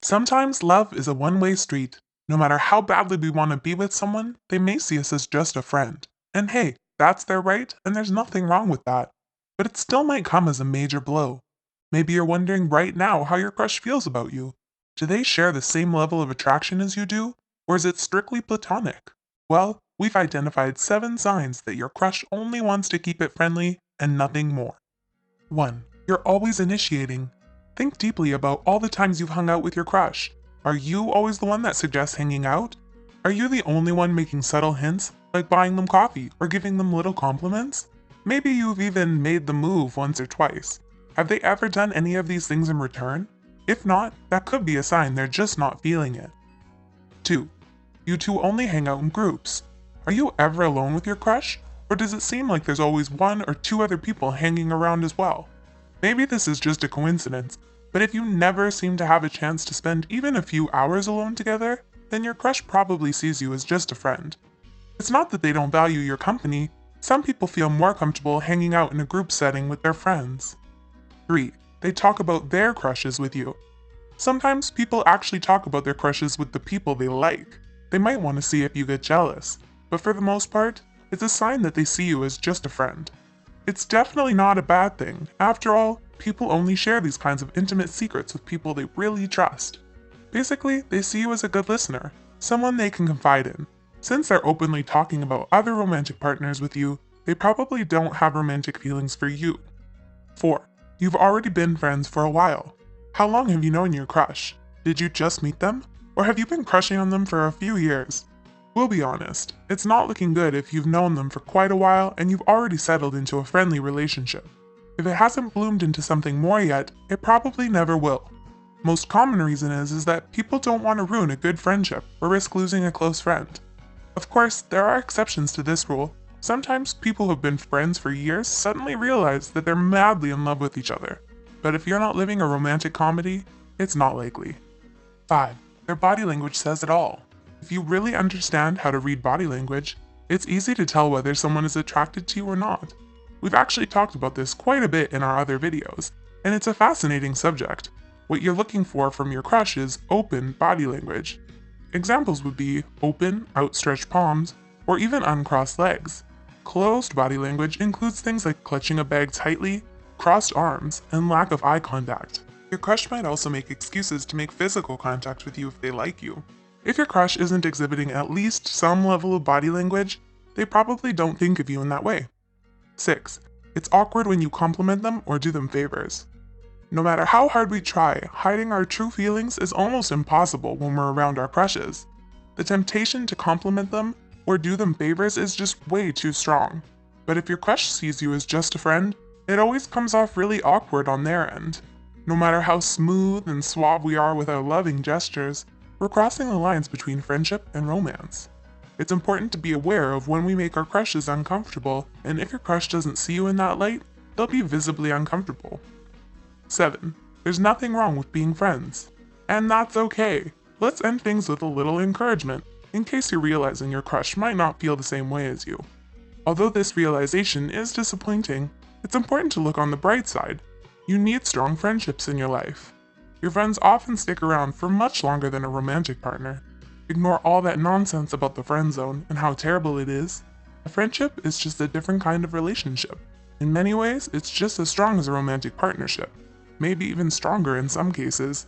Sometimes love is a one-way street. No matter how badly we want to be with someone, they may see us as just a friend. And hey, that's their right, and there's nothing wrong with that. But it still might come as a major blow. Maybe you're wondering right now how your crush feels about you. Do they share the same level of attraction as you do, or is it strictly platonic? Well, we've identified 7 signs that your crush only wants to keep it friendly and nothing more. 1. You're always initiating. Think deeply about all the times you've hung out with your crush. Are you always the one that suggests hanging out? Are you the only one making subtle hints, like buying them coffee or giving them little compliments? Maybe you've even made the move once or twice. Have they ever done any of these things in return? If not, that could be a sign they're just not feeling it. 2. You two only hang out in groups. Are you ever alone with your crush? Or does it seem like there's always 1 or 2 other people hanging around as well? Maybe this is just a coincidence, but if you never seem to have a chance to spend even a few hours alone together, then your crush probably sees you as just a friend. It's not that they don't value your company, some people feel more comfortable hanging out in a group setting with their friends. 3. They talk about their crushes with you. Sometimes people actually talk about their crushes with the people they like. They might want to see if you get jealous, but for the most part, it's a sign that they see you as just a friend. It's definitely not a bad thing. After all, people only share these kinds of intimate secrets with people they really trust. Basically, they see you as a good listener, someone they can confide in. Since they're openly talking about other romantic partners with you, they probably don't have romantic feelings for you. 4. You've already been friends for a while. How long have you known your crush? Did you just meet them? Or have you been crushing on them for a few years? We'll be honest, it's not looking good if you've known them for quite a while and you've already settled into a friendly relationship. If it hasn't bloomed into something more yet, it probably never will. Most common reason is that people don't want to ruin a good friendship or risk losing a close friend. Of course, there are exceptions to this rule. Sometimes people who've been friends for years suddenly realize that they're madly in love with each other. But if you're not living a romantic comedy, it's not likely. 5. Their body language says it all. If you really understand how to read body language, it's easy to tell whether someone is attracted to you or not. We've actually talked about this quite a bit in our other videos, and it's a fascinating subject. What you're looking for from your crush is open body language. Examples would be open, outstretched palms, or even uncrossed legs. Closed body language includes things like clutching a bag tightly, crossed arms, and lack of eye contact. Your crush might also make excuses to make physical contact with you if they like you. If your crush isn't exhibiting at least some level of body language, they probably don't think of you in that way. 6. It's awkward when you compliment them or do them favors. No matter how hard we try, hiding our true feelings is almost impossible when we're around our crushes. The temptation to compliment them or do them favors is just way too strong. But if your crush sees you as just a friend, it always comes off really awkward on their end. No matter how smooth and suave we are with our loving gestures, we're crossing the lines between friendship and romance. It's important to be aware of when we make our crushes uncomfortable, and if your crush doesn't see you in that light, they'll be visibly uncomfortable. 7. There's nothing wrong with being friends. And that's okay. Let's end things with a little encouragement, in case you're realizing your crush might not feel the same way as you. Although this realization is disappointing, it's important to look on the bright side. You need strong friendships in your life. Your friends often stick around for much longer than a romantic partner. Ignore all that nonsense about the friend zone and how terrible it is. A friendship is just a different kind of relationship. In many ways, it's just as strong as a romantic partnership. Maybe even stronger in some cases,